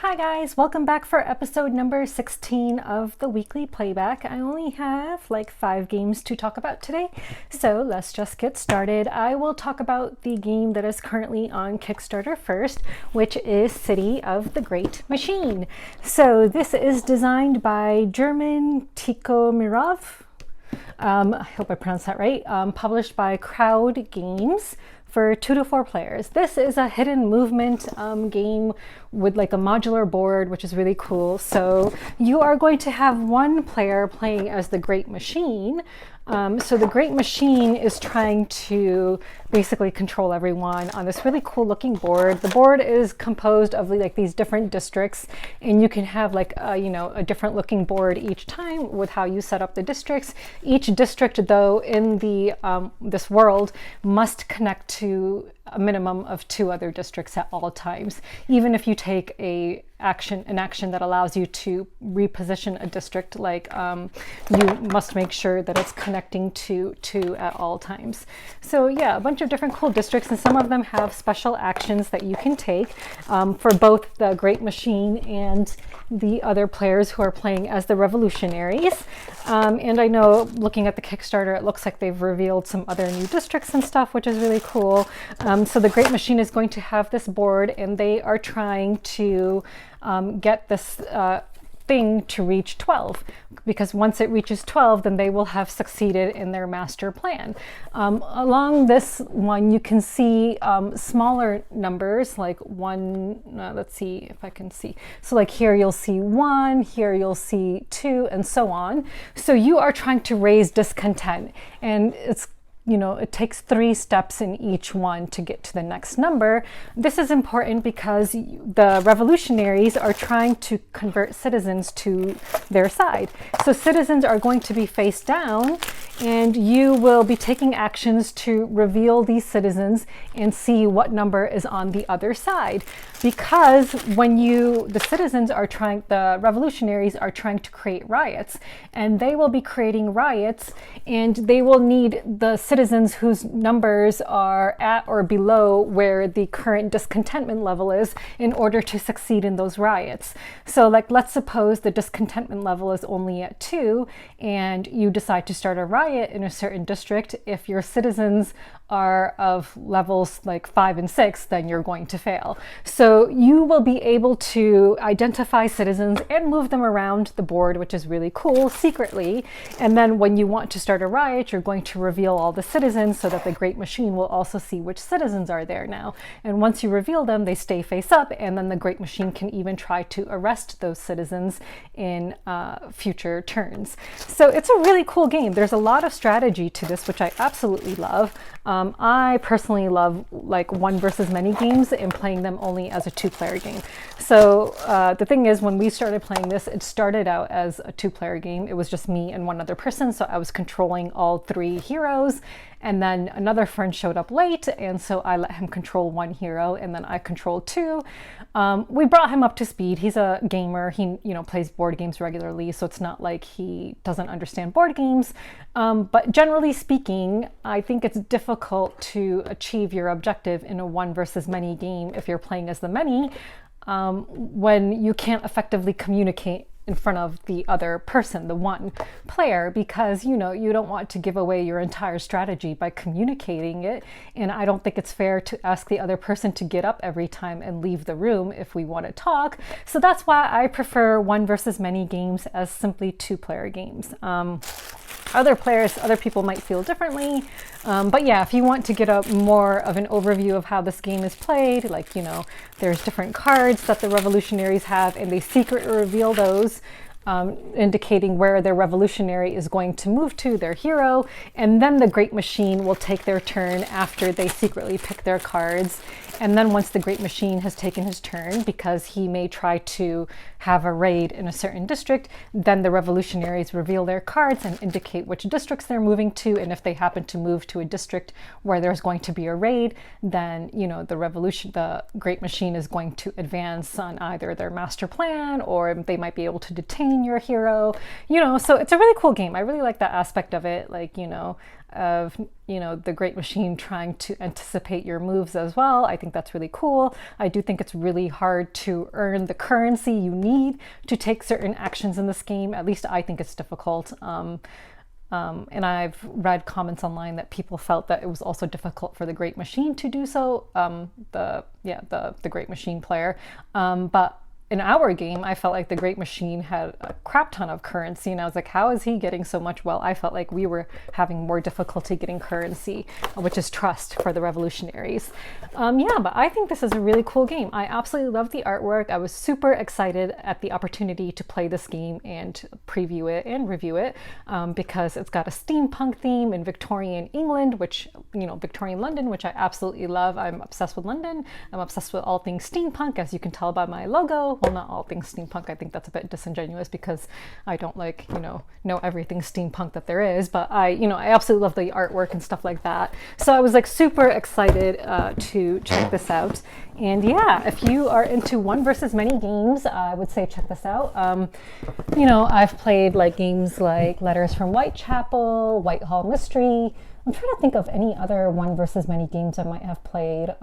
Hi guys, welcome back for episode number 16 of the weekly playback. I only have like 5 games to talk about today, so let's just get started. I will talk about the game that is currently on Kickstarter first, which is City of the Great Machine. So this is designed by German Tikomirov. I hope I pronounced that right. Published by Crowd Games for 2 to 4 players. This is a hidden movement game with like a modular board, which is really cool. So you are going to have one player playing as the Great Machine. So the Great Machine is trying to basically control everyone on this really cool looking board. The board is composed of like these different districts, and you can have like a different looking board each time with how you set up the districts. Each district though in the this world must connect to a minimum of 2 other districts at all times. Even if you take an action that allows you to reposition a district, like you must make sure that it's connecting to 2 at all times. So yeah, a bunch of different cool districts, and some of them have special actions that you can take for both the Great Machine and the other players who are playing as the revolutionaries. And I know looking at the Kickstarter, it looks like they've revealed some other new districts and stuff, which is really cool. So the Great Machine is going to have this board, and they are trying to get this thing to reach 12, because once it reaches 12, then they will have succeeded in their master plan. Along this one, you can see smaller numbers, like 1, let's see if I can see. So like here you'll see 1, here you'll see 2, and so on. So you are trying to raise discontent, and it takes 3 steps in each one to get to the next number. This is important because the revolutionaries are trying to convert citizens to their side. So citizens are going to be face down, and you will be taking actions to reveal these citizens and see what number is on the other side. Because when the revolutionaries are trying to create riots, and they will be creating riots, and they will need the citizens whose numbers are at or below where the current discontentment level is in order to succeed in those riots. So like, let's suppose the discontentment level is only at 2, and you decide to start a riot in a certain district. If your citizens are of levels like 5 and 6, then you're going to fail. So you will be able to identify citizens and move them around the board, which is really cool, secretly. And then when you want to start a riot, you're going to reveal all the citizens so that the Great Machine will also see which citizens are there now. And once you reveal them, they stay face up, and then the Great Machine can even try to arrest those citizens in future turns. So it's a really cool game. There's a lot of strategy to this, which I absolutely love. I personally love like one versus many games and playing them only as a 2-player game. So the thing is, when we started playing this, it started out as a 2-player game. It was just me and one other person, so I was controlling all 3 heroes. And then another friend showed up late, and so I let him control 1 hero, and then I controlled 2. We brought him up to speed. He's a gamer. He plays board games regularly, so it's not like he doesn't understand board games. But generally speaking, I think it's difficult to achieve your objective in a 1 versus many game if you're playing as the many, when you can't effectively communicate in front of the other person, the 1 player, because you don't want to give away your entire strategy by communicating it. And I don't think it's fair to ask the other person to get up every time and leave the room if we want to talk. So that's why I prefer 1 versus many games as simply 2-player games. Other people might feel differently. But yeah, if you want to get more of an overview of how this game is played, like, there's different cards that the revolutionaries have, and they secretly reveal those, indicating where their revolutionary is going to move to, their hero, and then the Great Machine will take their turn after they secretly pick their cards. And then once the Great Machine has taken his turn, because he may try to have a raid in a certain district, then the revolutionaries reveal their cards and indicate which districts they're moving to. And if they happen to move to a district where there's going to be a raid, then the Great Machine is going to advance on either their master plan, or they might be able to detain between your hero, you know, so it's a really cool game. I really like that aspect of it, like, you know, of, you know, the Great Machine trying to anticipate your moves as well. I think that's really cool. I do think it's really hard to earn the currency you need to take certain actions in this game. At least I think it's difficult. And I've read comments online that people felt that it was also difficult for the Great Machine to do so, the Great Machine player. But in our game, I felt like the Great Machine had a crap ton of currency, and I was like, how is he getting so much? Well, I felt like we were having more difficulty getting currency, which is trust for the revolutionaries. Yeah, but I think this is a really cool game. I absolutely love the artwork. I was super excited at the opportunity to play this game and preview it and review it, because it's got a steampunk theme in Victorian England, which, you know, Victorian London, which I absolutely love. I'm obsessed with London. I'm obsessed with all things steampunk, as you can tell by my logo. Well, not all things steampunk. I think that's a bit disingenuous because I don't, like, you know everything steampunk that there is, but I absolutely love the artwork and stuff like that. So I was like super excited to check this out. And yeah, if you are into one versus many games, I would say check this out. You know, I've played like games like Letters from Whitechapel, Whitehall Mystery. I'm trying to think of any other one versus many games I might have played.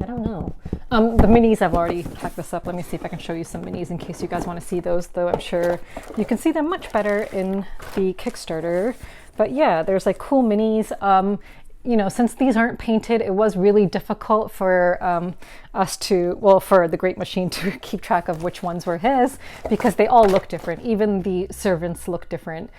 I don't know. The minis, I've already packed this up. Let me see if I can show you some minis in case you guys want to see those, though I'm sure you can see them much better in the Kickstarter. But yeah, there's like cool minis. You know, since these aren't painted, it was really difficult for for the Great Machine to keep track of which ones were his, because they all look different. Even the servants look different.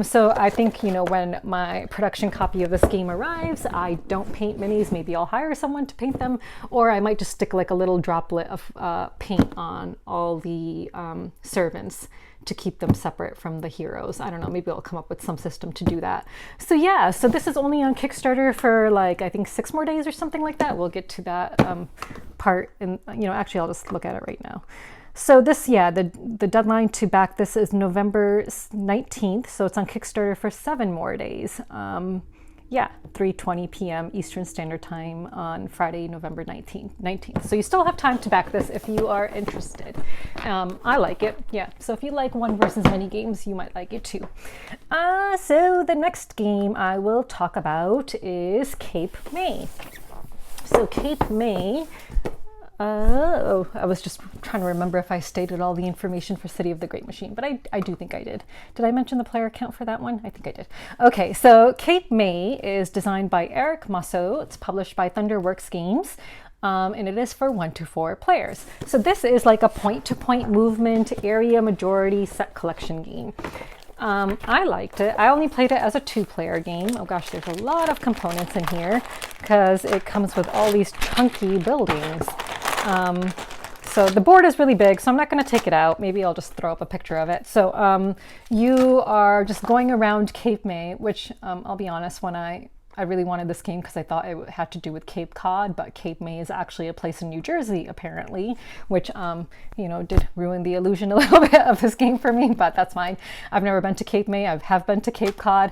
So I think, you know, when my production copy of this game arrives, I don't paint minis. Maybe I'll hire someone to paint them, or I might just stick like a little droplet of paint on all the servants to keep them separate from the heroes. I don't know, maybe I'll come up with some system to do that. So yeah, so this is only on Kickstarter for like, I think 6 more days or something like that. We'll get to that part, and you know, actually I'll just look at it right now. So this, yeah, the deadline to back this is November 19th, so it's on Kickstarter for 7 more days. Yeah, 3:20 p.m. Eastern Standard Time on Friday, November 19th. So you still have time to back this if you are interested. I like it, yeah. So if you like one versus many games, you might like it too. So the next game I will talk about is Cape May. So Cape May, I was just trying to remember if I stated all the information for City of the Great Machine, but I do think I did. Did I mention the player count for that one? I think I did. Okay, so Cape May is designed by Eric Masso. It's published by Thunderworks Games. And it is for 1 to 4 players. So this is like a point-to-point movement area majority set collection game. I liked it. I only played it as a 2-player game. Oh gosh, there's a lot of components in here because it comes with all these chunky buildings. So the board is really big, so I'm not going to take it out. Maybe I'll just throw up a picture of it. So you are just going around Cape May, which I'll be honest, when I really wanted this game because I thought it had to do with Cape Cod, but Cape May is actually a place in New Jersey, apparently, which, you know, did ruin the illusion a little bit of this game for me, but that's fine. I've never been to Cape May. I have been to Cape Cod.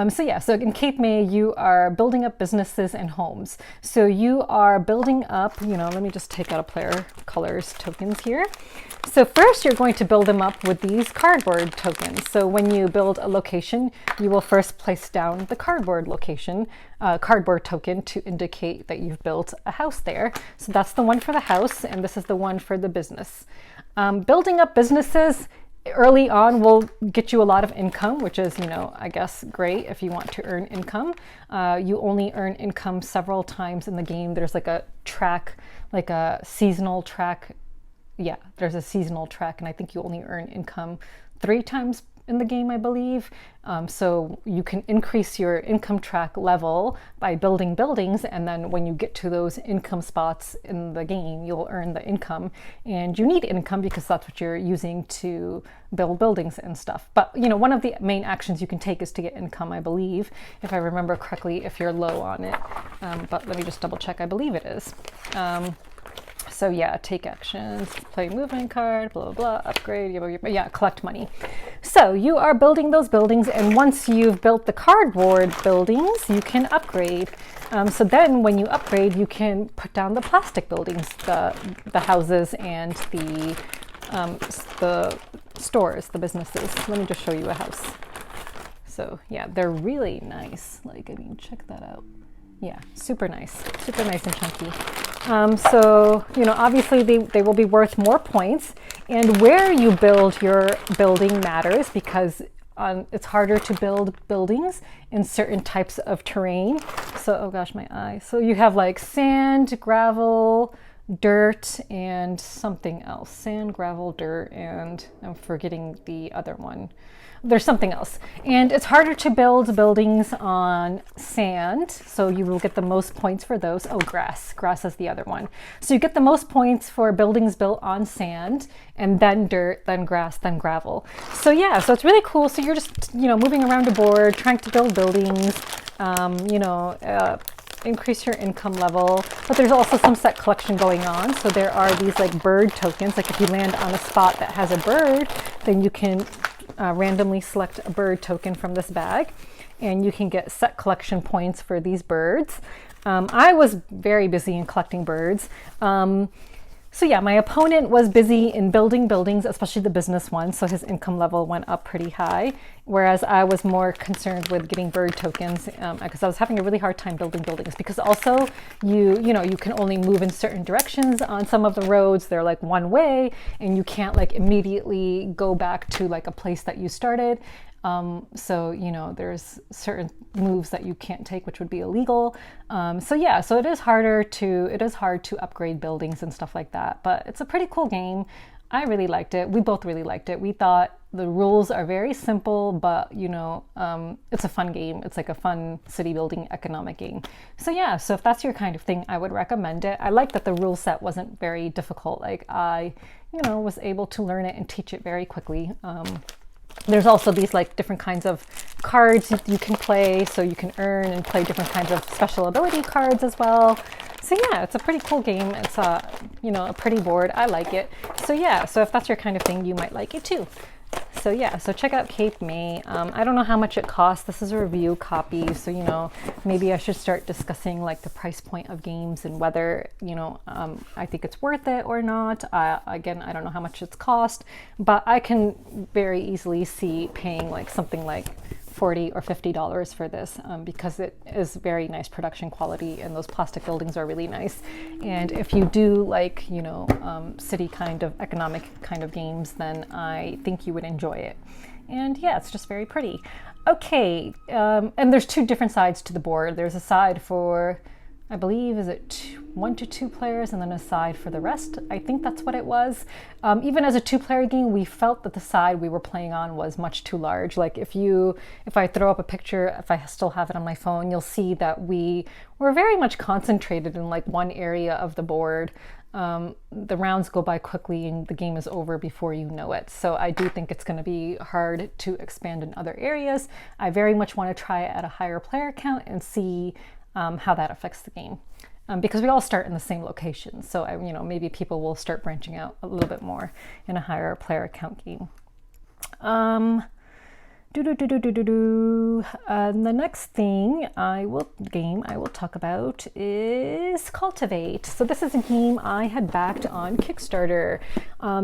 So yeah, so in Cape May, you are building up businesses and homes. So you are building up, you know, let me just take out a player colors tokens here. So first you're going to build them up with these cardboard tokens. So when you build a location, you will first place down the cardboard token to indicate that you've built a house there. So that's the one for the house, and this is the one for the business. Building up businesses early on will get you a lot of income, which is, you know, I guess great if you want to earn income. You only earn income several times in the game. There's like a track, like a seasonal track. Yeah, there's a seasonal track, and I think you only earn income 3 times in the game, I believe. So you can increase your income track level by building buildings, and then when you get to those income spots in the game, you'll earn the income. And you need income because that's what you're using to build buildings and stuff. But, you know, one of the main actions you can take is to get income, I believe, if I remember correctly, if you're low on it. But let me just double check. I believe it is. So yeah, take actions, play movement card, blah, blah, blah, upgrade, yeah, collect money. So you are building those buildings, and once you've built the cardboard buildings, you can upgrade. So then when you upgrade, you can put down the plastic buildings, the houses and the stores, the businesses. Let me just show you a house. So yeah, they're really nice. Like, I mean, check that out. Yeah, super nice and chunky. So, you know, obviously they will be worth more points, and where you build your building matters because it's harder to build buildings in certain types of terrain. So, oh gosh, my eye. So you have like sand, gravel, dirt, and something else. Sand, gravel, dirt, and I'm forgetting the other one. There's something else. And it's harder to build buildings on sand, so you will get the most points for those. Oh, grass. Grass is the other one. So you get the most points for buildings built on sand, and then dirt, then grass, then gravel. So yeah, so it's really cool. So you're just, you know, moving around a board, trying to build buildings, increase your income level, but there's also some set collection going on. So there are these like bird tokens. Like if you land on a spot that has a bird, then you can randomly select a bird token from this bag, and you can get set collection points for these birds. I was very busy in collecting birds. So yeah, my opponent was busy in building buildings, especially the business ones, so his income level went up pretty high, whereas I was more concerned with getting bird tokens because I was having a really hard time building buildings, because also you can only move in certain directions on some of the roads. They're like one way, and you can't like immediately go back to like a place that you started. So, you know, there's certain moves that you can't take, which would be illegal. So yeah, so it is hard to upgrade buildings and stuff like that, but it's a pretty cool game. I really liked it. We both really liked it. We thought the rules are very simple, but you know, it's a fun game. It's like a fun city building economic game. So yeah, so if that's your kind of thing, I would recommend it. I like that the rule set wasn't very difficult. Like I, was able to learn it and teach it very quickly. There's also these like different kinds of cards you can play, so you can earn and play different kinds of special ability cards as well. So yeah, it's a pretty cool game. It's a pretty board. I like it. So yeah, so if that's your kind of thing, you might like it too. So yeah, so check out Cape May. I don't know how much it costs. This is a review copy, so maybe I should start discussing like the price point of games and whether I think it's worth it or not. Again, I don't know how much it's cost, but I can very easily see paying like something like $40 or $50 for this because it is very nice production quality, and those plastic buildings are really nice. And if you do like city kind of economic kind of games, then I think you would enjoy it. And yeah, it's just very pretty. Okay, and there's two different sides to the board. There's a side for, I believe, is it 1 to 2 players, and then a side for the rest. I think that's what it was. Even as a 2-player game, we felt that the side we were playing on was much too large. Like if I throw up a picture, if I still have it on my phone, you'll see that we were very much concentrated in like one area of the board. The rounds go by quickly and the game is over before you know it. So I do think it's going to be hard to expand in other areas. I very much want to try it at a higher player count and see how that affects the game. Because we all start in the same location. So, maybe people will start branching out a little bit more in a higher player count game. The next thing I will talk about is CULTivate. So this is a game I had backed on Kickstarter.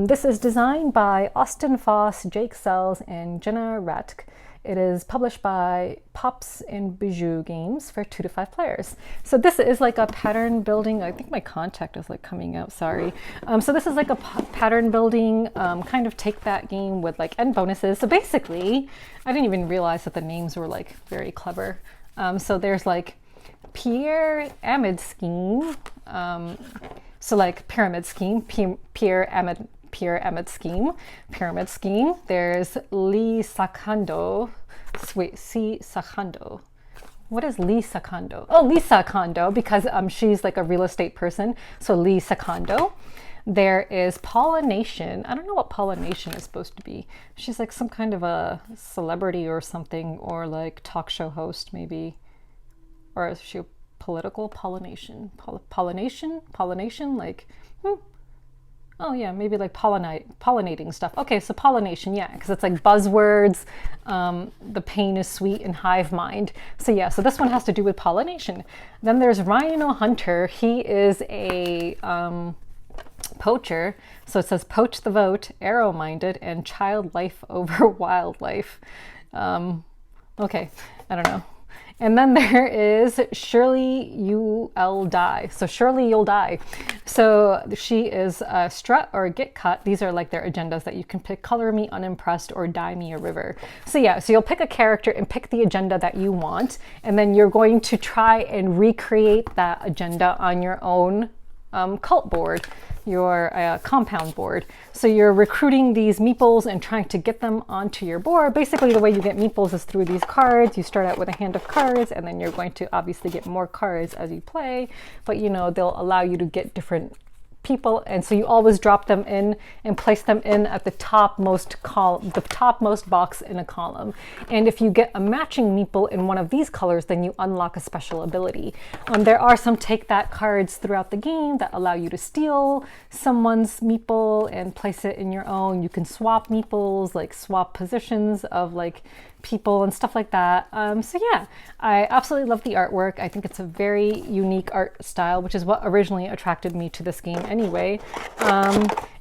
This is designed by Austin Foss, Jake Sells, and Jenna Ratk. It is published by Pops and Bijou Games for 2 to 5 players. So this is like a pattern building. I think my contact is like coming out, sorry. So this is like a pattern building kind of take that game with like end bonuses. So basically, I didn't even realize that the names were like very clever. So there's like Pierre Amid Scheme. So like pyramid scheme, Pierre Amid Scheme, Pyramid Scheme. There's Lee Sakando. Wait, C. Sakando. What is Lee Sakando? Oh, Lisa Kondo, because she's like a real estate person. So Lee Sakando. There is Pollination. I don't know what Pollination is supposed to be. She's like some kind of a celebrity or something, or like talk show host maybe. Or is she a political pollination? Pollination? Like, oh yeah, maybe like pollinating stuff. Okay, so pollination, yeah, because it's like buzzwords. The pain is sweet and hive mind. So yeah, so this one has to do with pollination. Then there's Rhino Hunter. He is a Poacher. So it says poach the vote, arrow-minded, and child life over wildlife. Okay, I don't know. And then there is Surely You'll Die. So Surely You'll Die. So she is a strut or a get cut. These are like their agendas that you can pick. Color me unimpressed or dye me a river. So yeah, so you'll pick a character and pick the agenda that you want. And then you're going to try and recreate that agenda on your own cult board, your compound board. So you're recruiting these meeples and trying to get them onto your board. Basically, the way you get meeples is through these cards. You start out with a hand of cards, and then you're going to obviously get more cards as you play. But you know, they'll allow you to get different people, and so you always drop them in and place them in at the topmost column, the topmost box in a column. And if you get a matching meeple in one of these colors, then you unlock a special ability. There are some take that cards throughout the game that allow you to steal someone's meeple and place it in your own. You can swap meeples, like swap positions of like people and stuff like that. So yeah, I absolutely love the artwork. I think it's a very unique art style, which is what originally attracted me to this game anyway.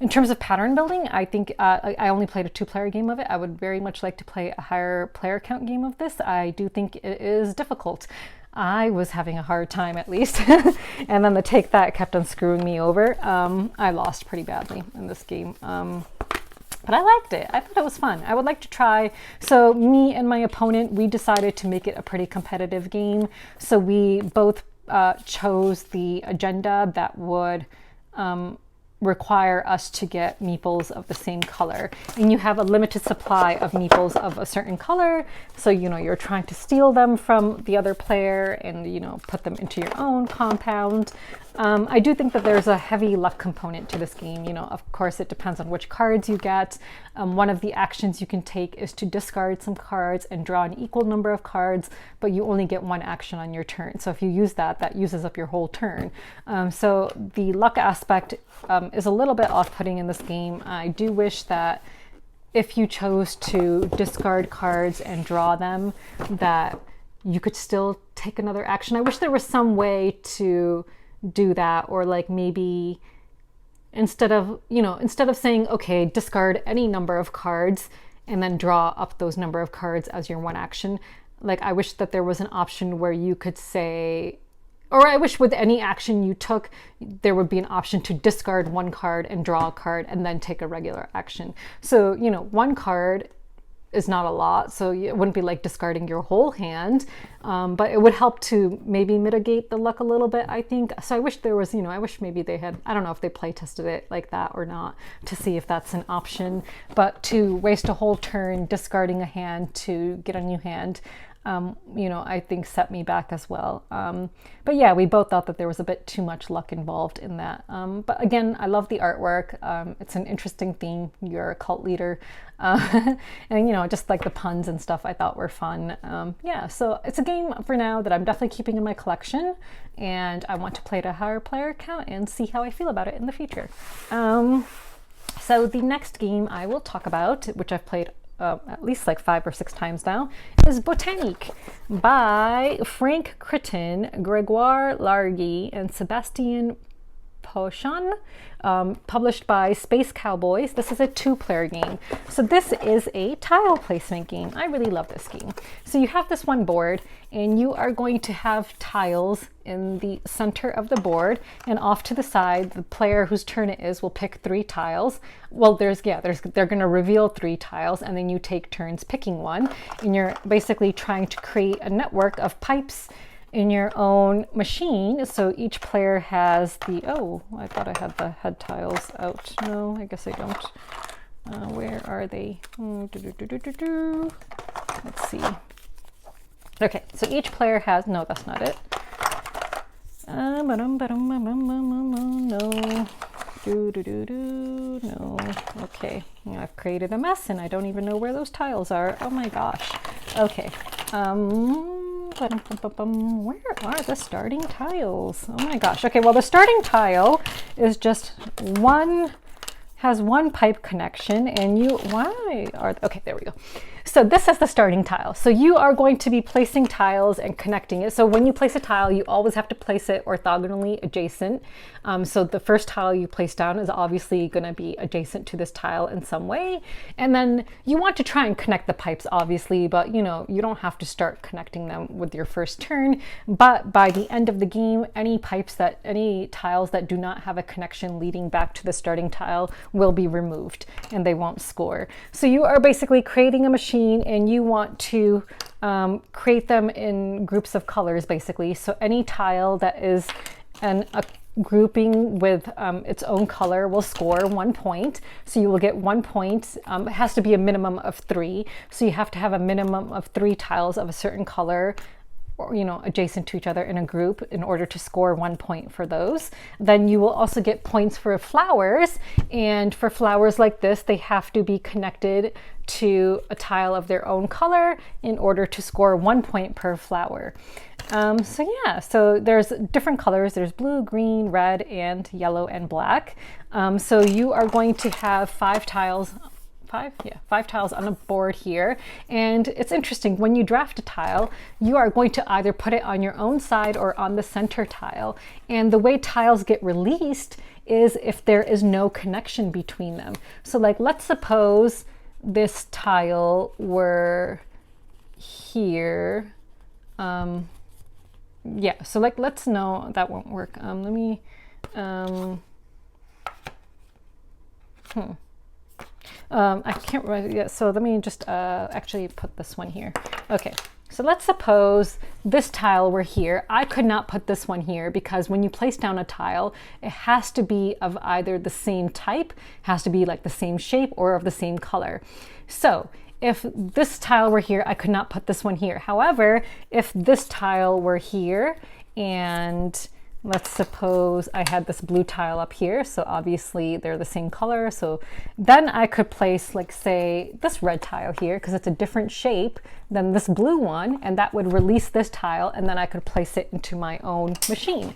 In terms of pattern building, I think I only played a 2-player game of it. I would very much like to play a higher player count game of this. I do think it is difficult. I was having a hard time, at least. And then the take that kept on screwing me over. I lost pretty badly in this game. But I liked it. I thought it was fun. I would like to try. So me and my opponent, we decided to make it a pretty competitive game. So we both chose the agenda that would require us to get meeples of the same color. And you have a limited supply of meeples of a certain color. So, you know, you're trying to steal them from the other player and, you know, put them into your own compound. I do think that there's a heavy luck component to this game. You know, of course, it depends on which cards you get. One of the actions you can take is to discard some cards and draw an equal number of cards, but you only get one action on your turn. So if you use that, that uses up your whole turn. So the luck aspect is a little bit off-putting in this game. I do wish that if you chose to discard cards and draw them, that you could still take another action. I wish there was some way to do that, or like maybe instead of saying, okay, discard any number of cards and then draw up those number of cards as your one action, like I wish that there was an option where you could say, or I wish with any action you took, there would be an option to discard one card and draw a card and then take a regular action. So, you know, one card is not a lot, so it wouldn't be like discarding your whole hand, but it would help to maybe mitigate the luck a little bit, I think. So I wish there was, you know, I wish maybe they had, I don't know if they play tested it like that or not, to see if that's an option. But to waste a whole turn discarding a hand to get a new hand, you know, I think set me back as well. But yeah, we both thought that there was a bit too much luck involved in that. But again, I love the artwork. It's an interesting theme. You're a cult leader. And, you know, just like the puns and stuff I thought were fun. Yeah, so it's a game for now that I'm definitely keeping in my collection. And I want to play at a higher player count and see how I feel about it in the future. So the next game I will talk about, which I've played at least like 5 or 6 times now, is Botanik by Frank Crichton, Gregoire Largy, and Sebastian Pochon, published by Space Cowboys. This is a 2-player game. So this is a tile placement game. I really love this game. So you have this one board and you are going to have tiles in the center of the board, and off to the side, the player whose turn it is will pick 3 tiles. Well, they're going to reveal 3 tiles, and then you take turns picking one, and you're basically trying to create a network of pipes in your own machine. So each player has the, oh, I thought I had the head tiles out. No, I guess I don't. Where are they? Let's see. Okay, so each player has, no, that's not it. No. No. Okay, I've created a mess and I don't even know where those tiles are. Oh my gosh. Okay. Where are the starting tiles? Oh my gosh. Okay, well, the starting tile is just has one pipe connection, and okay, there we go. So this is the starting tile. So you are going to be placing tiles and connecting it. So when you place a tile, you always have to place it orthogonally adjacent. So the first tile you place down is obviously going to be adjacent to this tile in some way. And then you want to try and connect the pipes, obviously, but you know, you don't have to start connecting them with your first turn. But by the end of the game, any tiles that do not have a connection leading back to the starting tile will be removed and they won't score. So you are basically creating a machine and you want to create them in groups of colors, basically. So any tile that is a grouping with its own color will score 1 point. So you will get 1 point. It has to be a minimum of 3. So you have to have a minimum of 3 tiles of a certain color, or, you know, adjacent to each other in a group in order to score 1 point for those. Then you will also get points for flowers. And for flowers like this, they have to be connected to a tile of their own color in order to score 1 point per flower. So yeah, so there's different colors. There's blue, green, red, and yellow and black. So you are going to have 5 tiles. 5 tiles on a board here. And it's interesting, when you draft a tile, you are going to either put it on your own side or on the center tile. And the way tiles get released is if there is no connection between them. So like, let's suppose this tile were here. Yeah, so like, let's know that won't work. Let me, I can't write it yet, so let me just actually put this one here. Okay, so let's suppose this tile were here. I could not put this one here because when you place down a tile, it has to be of either the same type, has to be like the same shape, or of the same color. So if this tile were here, I could not put this one here. However, if this tile were here, and let's suppose I had this blue tile up here, so obviously they're the same color, so then I could place, like, say, this red tile here, because it's a different shape than this blue one, and that would release this tile, and then I could place it into my own machine.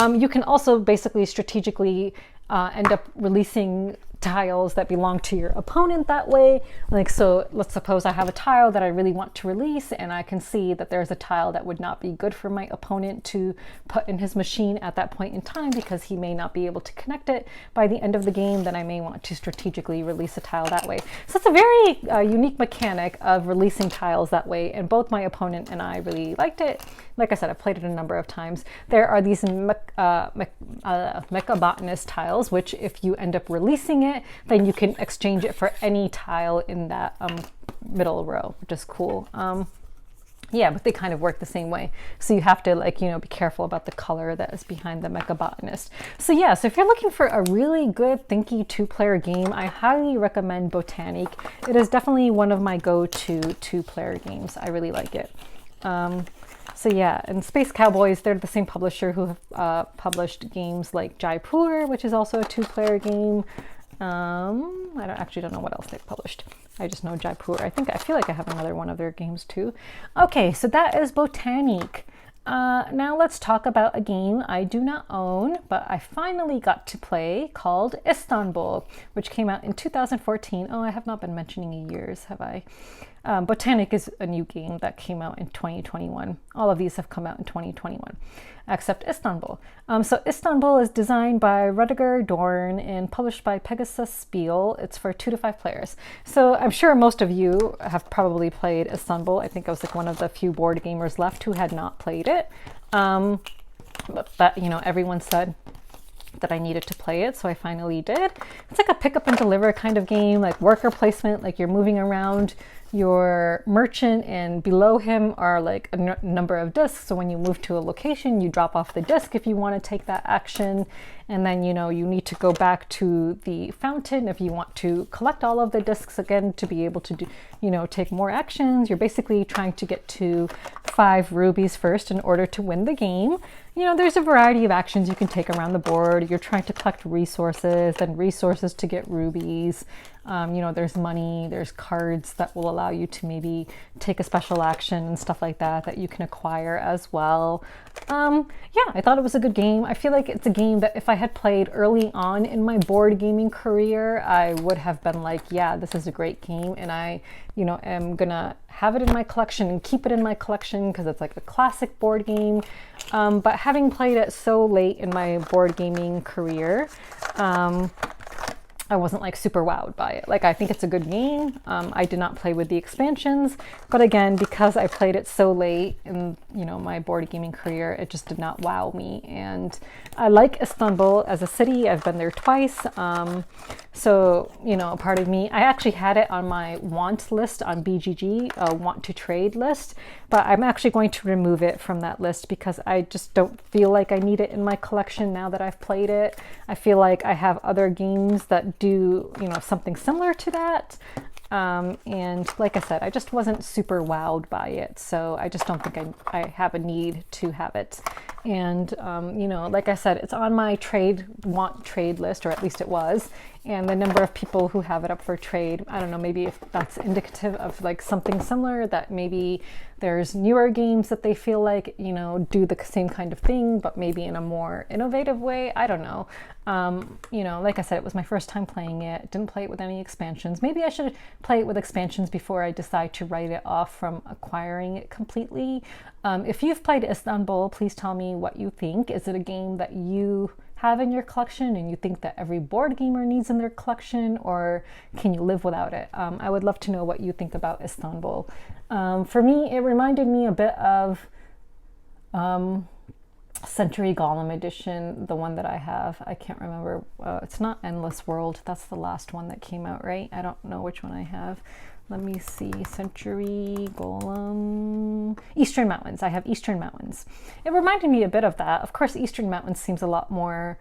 You can also basically strategically end up releasing tiles that belong to your opponent that way. Like, so let's suppose I have a tile that I really want to release, and I can see that there's a tile that would not be good for my opponent to put in his machine at that point in time because he may not be able to connect it by the end of the game. Then I may want to strategically release a tile that way. So it's a very unique mechanic of releasing tiles that way, and both my opponent and I really liked it. Like I said, I've played it a number of times. There are these Mecha Botanist tiles, which if you end up releasing it, then you can exchange it for any tile in that middle row, which is cool. Yeah, but they kind of work the same way. So you have to, like, you know, be careful about the color that is behind the Mecha Botanist. So yeah, so if you're looking for a really good thinky 2-player game, I highly recommend Botanik. It is definitely one of my go-to 2-player games. I really like it. So yeah, and Space Cowboys, they're the same publisher who have published games like Jaipur, which is also a 2-player game. I actually don't know what else they've published. I just know Jaipur. I feel like I have another one of their games too. Okay, so that is Botanik. Now let's talk about a game I do not own, but I finally got to play, called Istanbul, which came out in 2014. Oh, I have not been mentioning in years, have I? Botanik is a new game that came out in 2021. All of these have come out in 2021, except Istanbul. So Istanbul is designed by Rudiger Dorn and published by Pegasus Spiel. It's for 2 to 5 players. So I'm sure most of you have probably played Istanbul. I think I was like one of the few board gamers left who had not played it. But you know, everyone said that I needed to play it, so I finally did. It's like a pick up and deliver kind of game, like worker placement, like you're moving around your merchant, and below him are like a number of discs. So when you move to a location, you drop off the disc if you want to take that action. And then, you know, you need to go back to the fountain if you want to collect all of the discs again to be able to do, you know, take more actions. You're basically trying to get to 5 rubies first in order to win the game. You know, there's a variety of actions you can take around the board. You're trying to collect resources, then resources to get rubies. You know, there's money, there's cards that will allow you to maybe take a special action and stuff like that that you can acquire as well. Yeah, I thought it was a good game. I feel like it's a game that if I had played early on in my board gaming career, I would have been like, yeah, this is a great game. And I am gonna have it in my collection and keep it in my collection because it's like a classic board game. But having played it so late in my board gaming career, I wasn't like super wowed by it. Like, I think it's a good game. I did not play with the expansions, but again, because I played it so late in, my board gaming career, it just did not wow me. And I like Istanbul as a city. I've been there twice. So, part of me, I actually had it on my want list on BGG, want to trade list, but I'm actually going to remove it from that list because I just don't feel like I need it in my collection now that I've played it. I feel like I have other games that do, something similar to that. And like I said, I just wasn't super wowed by it. So I just don't think I have a need to have it. And, like I said, it's on my want trade list, or at least it was. And the number of people who have it up for trade, I don't know, maybe if that's indicative of like something similar, that maybe there's newer games that they feel like, do the same kind of thing, but maybe in a more innovative way. I don't know. Like I said, it was my first time playing it. Didn't play it with any expansions. Maybe I should play it with expansions before I decide to write it off from acquiring it completely. If you've played Istanbul, please tell me what you think. Is it a game that you have in your collection and you think that every board gamer needs in their collection, or can you live without it? I would love to know what you think about Istanbul. For me, it reminded me a bit of Century Golem Edition, the one that I have. I can't remember. It's not Endless World. That's the last one that came out, right? I don't know which one I have. Let me see. Century Golem. Eastern Mountains. I have Eastern Mountains. It reminded me a bit of that. Of course, Eastern Mountains seems a lot more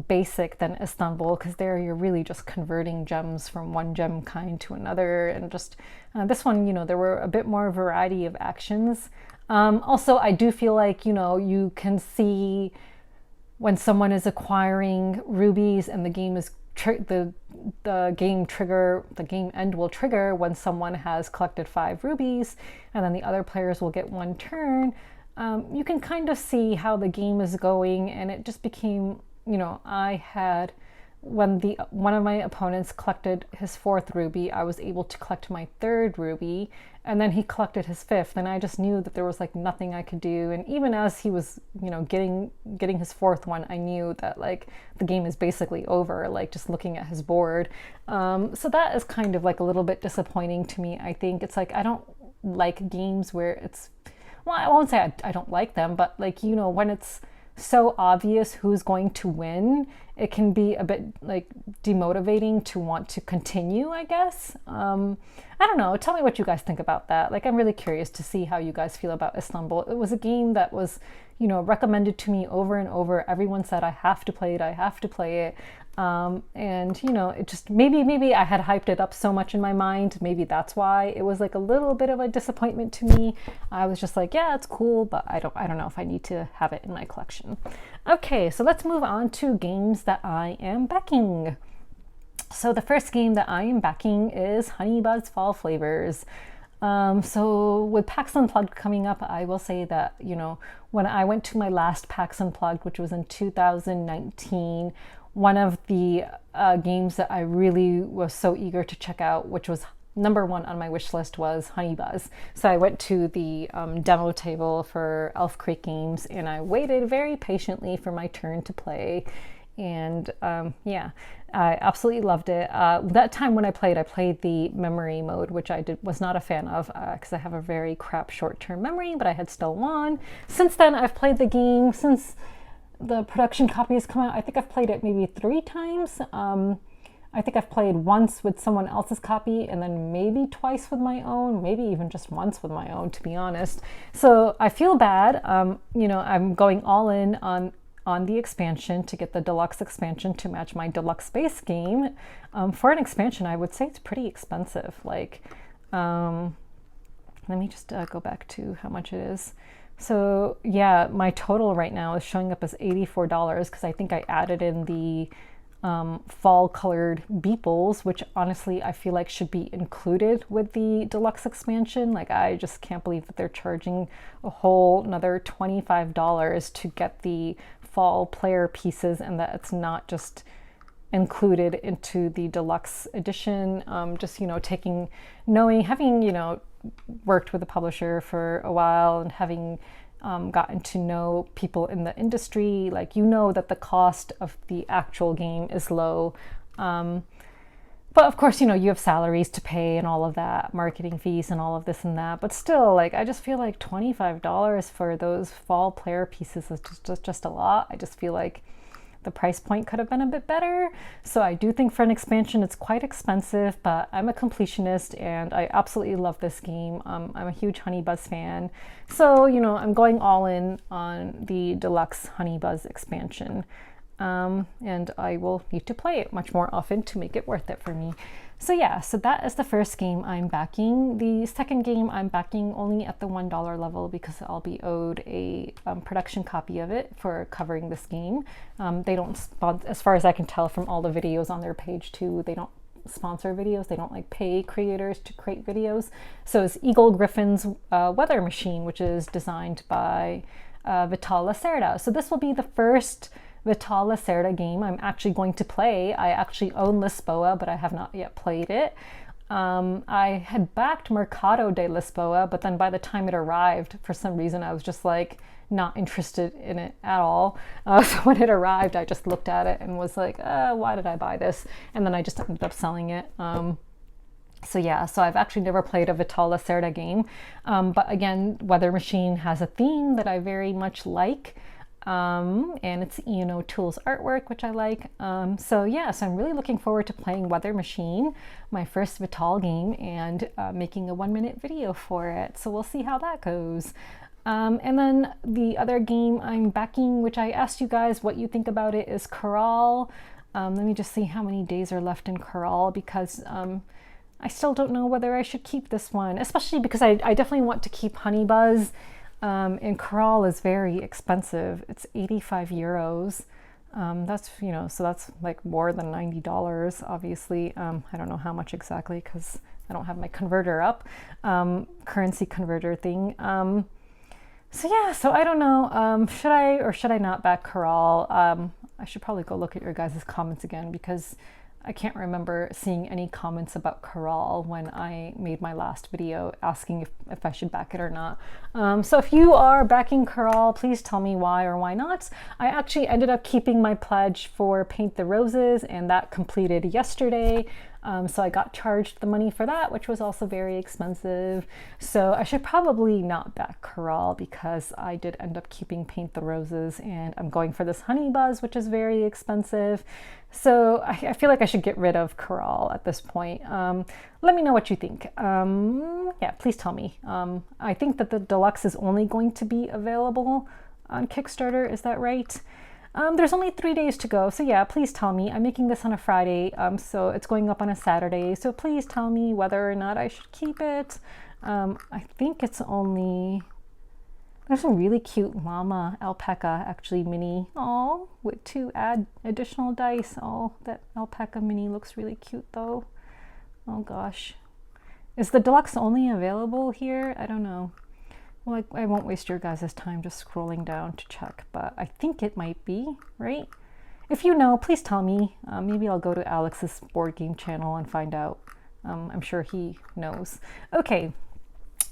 basic than Istanbul, because there you're really just converting gems from one gem kind to another. And just this one, there were a bit more variety of actions. Also, I do feel like, you can see when someone is acquiring rubies and the game is the game end will trigger when someone has collected 5 rubies, and then the other players will get 1 turn. You can kind of see how the game is going, and it just became, when one of my opponents collected his 4th ruby, I was able to collect my 3rd ruby, and then he collected his 5th, and I just knew that there was like nothing I could do. And even as he was, getting his 4th one, I knew that like the game is basically over, like just looking at his board. So that is kind of like a little bit disappointing to me. I think it's like, I don't like games where it's, well, I won't say I don't like them, but like, when it's so obvious who's going to win, it can be a bit like demotivating to want to continue, I guess. I don't know. Tell me what you guys think about that. Like, I'm really curious to see how you guys feel about Istanbul. It was a game that was, recommended to me over and over. Everyone said, I have to play it. I have to play it. And, it just, maybe I had hyped it up so much in my mind. Maybe that's why it was like a little bit of a disappointment to me. I was just like, yeah, it's cool, but I don't know if I need to have it in my collection. Okay, so let's move on to games that I am backing. So the first game that I am backing is Honeybuzz Fall Flavors. So with PAX Unplugged coming up, I will say that, when I went to my last PAX Unplugged, which was in 2019, one of the games that I really was so eager to check out, which was number 1 on my wish list, was Honeybuzz. So I went to the demo table for Elf Creek Games, and I waited very patiently for my turn to play. And yeah, I absolutely loved it. That time when I played the memory mode, which I was not a fan of because I have a very crap short-term memory, but I had still won. Since then, I've played the game. Since the production copy has come out, I think I've played it maybe 3 times. I think I've played once with someone else's copy, and then maybe twice with my own, maybe even just once with my own, to be honest. So I feel bad. I'm going all in on the expansion to get the deluxe expansion to match my deluxe base game. For an expansion, I would say it's pretty expensive. Like, let me just go back to how much it is. So yeah, my total right now is showing up as $84 because I think I added in the fall colored beeples, which honestly I feel like should be included with the deluxe expansion. Like, I just can't believe that they're charging a whole another $25 to get the fall player pieces, and that it's not just included into the deluxe edition. Just, having, worked with a publisher for a while and having gotten to know people in the industry, like, that the cost of the actual game is low. But of course, you have salaries to pay and all of that, marketing fees and all of this and that. But still, like, I just feel like $25 for those fall player pieces is just a lot. I just feel like the price point could have been a bit better. So I do think for an expansion, it's quite expensive, but I'm a completionist and I absolutely love this game. I'm a huge Honey Buzz fan. So, I'm going all in on the deluxe Honey Buzz expansion. And I will need to play it much more often to make it worth it for me. So yeah, so that is the first game I'm backing. The second game I'm backing only at the $1 level because I'll be owed a production copy of it for covering this game. They don't, as far as I can tell from all the videos on their page too, they don't sponsor videos. They don't pay creators to create videos. So it's Eagle Griffin's Weather Machine, which is designed by Vital Lacerda. So this will be the first Vital Lacerda game I'm actually going to play. I actually own Lisboa, but I have not yet played it. I had backed Mercado de Lisboa, but then by the time it arrived, for some reason, I was just not interested in it at all. So when it arrived, I just looked at it and was like, why did I buy this? And then I just ended up selling it. So yeah, so I've actually never played a Vital Lacerda game. But again, Weather Machine has a theme that I very much like. And it's Tools artwork, which I like. So yeah, so I'm really looking forward to playing Weather Machine, my first Vital game, and making a 1-minute video for it. So we'll see how that goes. And then the other game I'm backing, which I asked you guys what you think about it, is Caral. Let me just see how many days are left in Caral, because I still don't know whether I should keep this one, especially because I definitely want to keep Honey Buzz. And Caral is very expensive. It's 85 euros. That's, so that's like more than $90, obviously. I don't know how much exactly because I don't have my converter up, currency converter thing. So yeah, so I don't know, should I or should I not back Caral? I should probably go look at your guys' comments again because I can't remember seeing any comments about Caral when I made my last video asking if I should back it or not. So if you are backing Caral, please tell me why or why not. I actually ended up keeping my pledge for Paint the Roses, and that completed yesterday. So I got charged the money for that, which was also very expensive. So I should probably not back Caral because I did end up keeping Paint the Roses, and I'm going for this Honey Buzz, which is very expensive. So I feel like I should get rid of Caral at this point. Let me know what you think. Yeah, please tell me. I think that the deluxe is only going to be available on Kickstarter. Is that right? There's only 3 days to go, so yeah, please tell me. I'm making this on a Friday, so it's going up on a Saturday, so please tell me whether or not I should keep it. I think it's only... There's a really cute llama alpaca, actually, mini. Oh, with 2 additional dice. Oh, that alpaca mini looks really cute, though. Oh, gosh. Is the deluxe only available here? I don't know. Well, I won't waste your guys' time just scrolling down to check, but I think it might be, right? If you know, please tell me. Maybe I'll go to Alex's board game channel and find out. I'm sure he knows. Okay,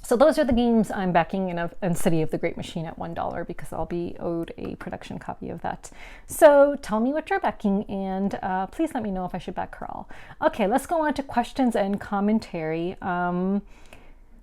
so those are the games I'm backing in City of the Great Machine at $1 because I'll be owed a production copy of that. So tell me what you're backing, and please let me know if I should back Caral. Okay, let's go on to questions and commentary.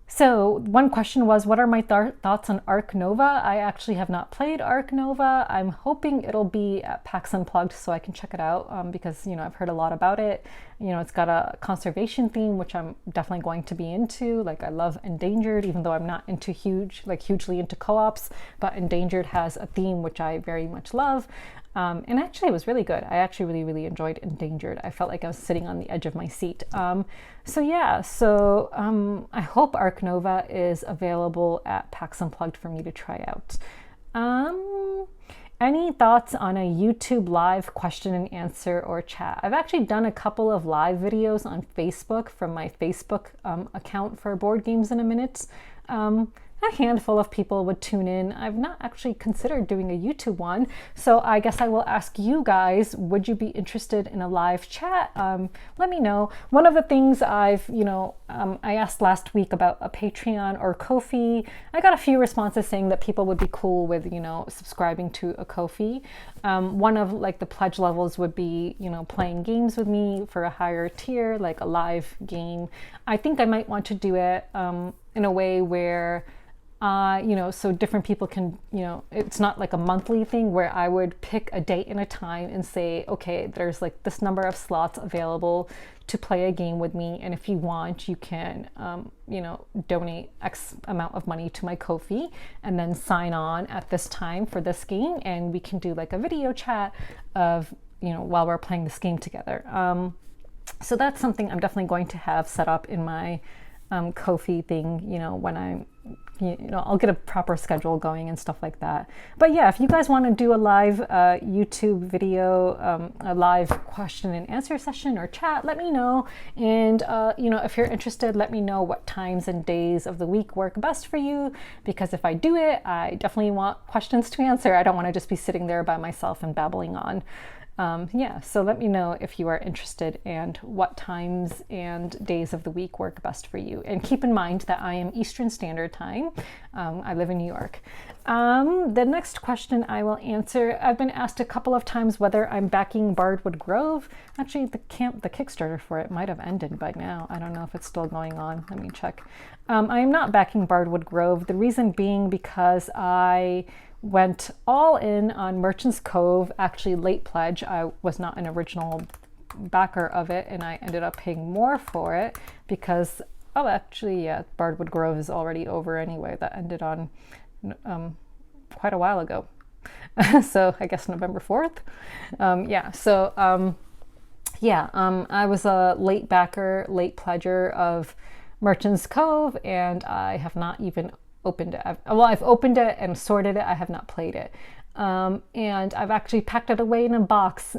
So one question was, what are my thoughts on Ark Nova? I actually have not played Ark Nova. I'm hoping it'll be at PAX Unplugged so I can check it out because, I've heard a lot about it. It's got a conservation theme, which I'm definitely going to be into. Like, I love Endangered, even though I'm not into hugely into co-ops, but Endangered has a theme which I very much love. And actually it was really good. I actually really, really enjoyed Endangered. I felt like I was sitting on the edge of my seat. So yeah, I hope Ark Nova is available at PAX Unplugged for me to try out. Any thoughts on a YouTube live question and answer or chat? I've actually done a couple of live videos on Facebook from my Facebook account for Board Games in a Minute. a handful of people would tune in. I've not actually considered doing a YouTube one, so I guess I will ask you guys, would you be interested in a live chat? Let me know. One of the things I've, I asked last week about a Patreon or Ko-fi. I got a few responses saying that people would be cool with, subscribing to a Ko-fi. One of like the pledge levels would be, playing games with me for a higher tier, like a live game. I think I might want to do it in a way where so different people can, it's not like a monthly thing where I would pick a date and a time and say, okay, there's like this number of slots available to play a game with me. And if you want, you can, donate X amount of money to my Ko-fi and then sign on at this time for this game. And we can do like a video chat of, while we're playing this game together. So that's something I'm definitely going to have set up in my Ko-fi thing, when I'm, I'll get a proper schedule going and stuff like that. But yeah, if you guys want to do a live YouTube video, a live question and answer session or chat, let me know. And, if you're interested, let me know what times and days of the week work best for you. Because if I do it, I definitely want questions to answer. I don't want to just be sitting there by myself and babbling on. So let me know if you are interested and what times and days of the week work best for you. And keep in mind that I am Eastern Standard Time. I live in New York. The next question I will answer, I've been asked a couple of times whether I'm backing Bardwood Grove. Actually, the Kickstarter for it might have ended by now. I don't know if it's still going on. Let me check. I am not backing Bardwood Grove. The reason being because I went all in on Merchant's Cove, actually late pledge. I was not an original backer of it, and I ended up paying more for it because, Bardwood Grove is already over anyway. That ended on quite a while ago. So I guess November 4th. I was a late backer, late pledger of Merchant's Cove, and I have not even opened it. I've opened it and sorted it. I have not played it. And I've actually packed it away in a box,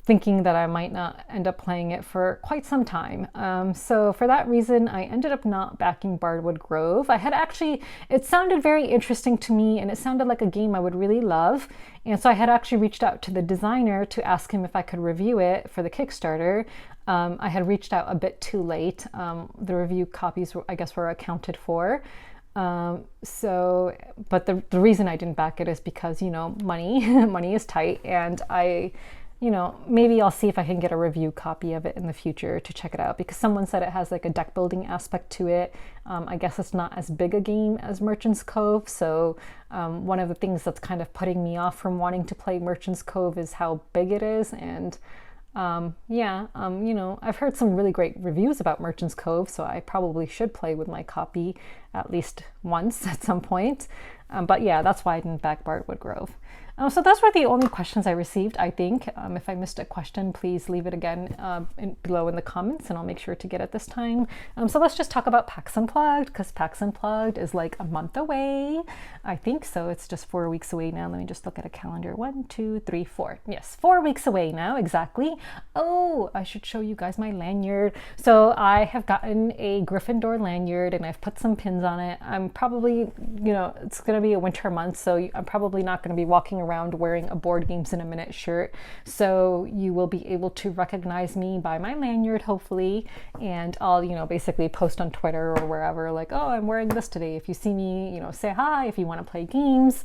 thinking that I might not end up playing it for quite some time. So for that reason, I ended up not backing Bardwood Grove. It sounded very interesting to me, and it sounded like a game I would really love. And so I had actually reached out to the designer to ask him if I could review it for the Kickstarter. I had reached out a bit too late. The review copies, were accounted for. But the reason I didn't back it is because, money is tight, and maybe I'll see if I can get a review copy of it in the future to check it out, because someone said it has like a deck building aspect to it. I guess it's not as big a game as Merchant's Cove. So one of the things that's kind of putting me off from wanting to play Merchant's Cove is how big it is. And I've heard some really great reviews about Merchant's Cove, so I probably should play with my copy at least once at some point. That's why I didn't back Bardwood Grove. So those were the only questions I received, I think. If I missed a question, please leave it again below in the comments, and I'll make sure to get it this time. So let's just talk about PAX Unplugged, because PAX Unplugged is like a month away, I think. So it's just 4 weeks away now. Let me just look at a calendar. 1, 2, 3, 4. Yes, 4 weeks away now, exactly. Oh, I should show you guys my lanyard. So I have gotten a Gryffindor lanyard, and I've put some pins on it. I'm probably, it's going to be a winter month, so I'm probably not going to be walking around wearing a Board Games in a Minute shirt. So you will be able to recognize me by my lanyard, hopefully. And I'll, basically post on Twitter or wherever, like, oh, I'm wearing this today. If you see me, say hi if you want to play games.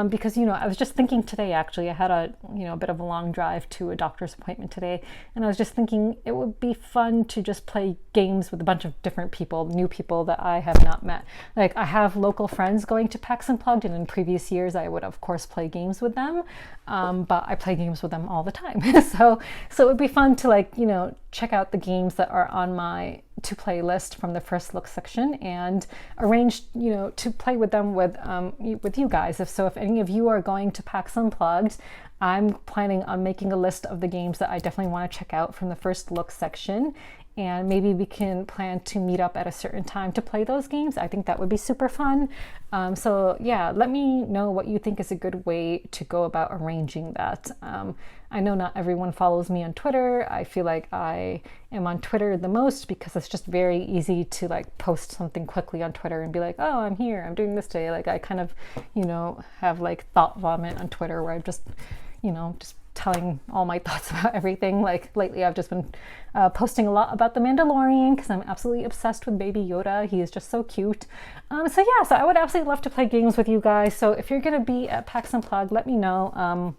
Because, I was just thinking today, actually, I had a bit of a long drive to a doctor's appointment today. And I was just thinking it would be fun to just play games with a bunch of different people, new people that I have not met. Like, I have local friends going to PAX Unplugged, and in previous years I would of course play games with them, but I play games with them all the time. so it would be fun to check out the games that are on my to play list from the first look section and arrange to play with them with you guys. If any of you are going to PAX Unplugged, I'm planning on making a list of the games that I definitely want to check out from the first look section. and maybe we can plan to meet up at a certain time to play those games. I think that would be super fun. So yeah, let me know what you think is a good way to go about arranging that. I know not everyone follows me on Twitter. I feel like I am on Twitter the most because it's just very easy to like post something quickly on Twitter and be like, oh, I'm here, I'm doing this today. Like I kind of, you know, have like thought vomit on Twitter where I'm just, you know, just telling all my thoughts about everything. Like lately I've just been posting a lot about The Mandalorian because I'm absolutely obsessed with Baby Yoda. He is just so cute. So yeah, so I would absolutely love to play games with you guys. So if you're gonna be at PAX Unplugged, let me know.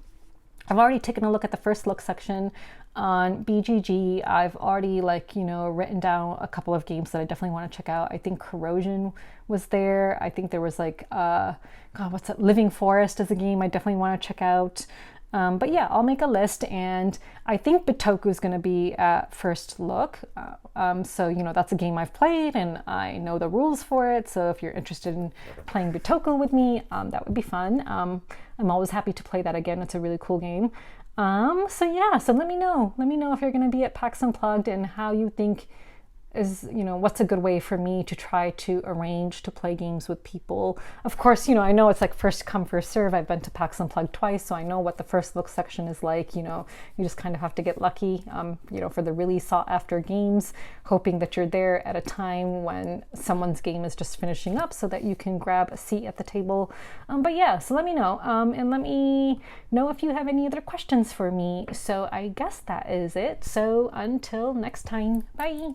I've already taken a look at the first look section on BGG. I've already like, you know, written down a couple of games that I definitely want to check out. I think Corrosion was there. I think there was like, God, what's that? Living Forest is a game I definitely want to check out. But yeah, I'll make a list, and I think Botanik is going to be at first look. So, you know, that's a game I've played and I know the rules for it. So if you're interested in playing Botanik with me, that would be fun. I'm always happy to play that again. It's a really cool game. So yeah, so let me know if you're going to be at PAX Unplugged and how you think is, you know, what's a good way for me to try to arrange to play games with people. Of course, you know, I know it's like first come, first serve. I've been to PAX Unplugged twice, so I know what the first look section is like. You know, you just kind of have to get lucky, you know, for the really sought after games, hoping that you're there at a time when someone's game is just finishing up so that you can grab a seat at the table. But yeah, so let me know, and let me know if you have any other questions for me. So I guess that is it. So until next time, bye.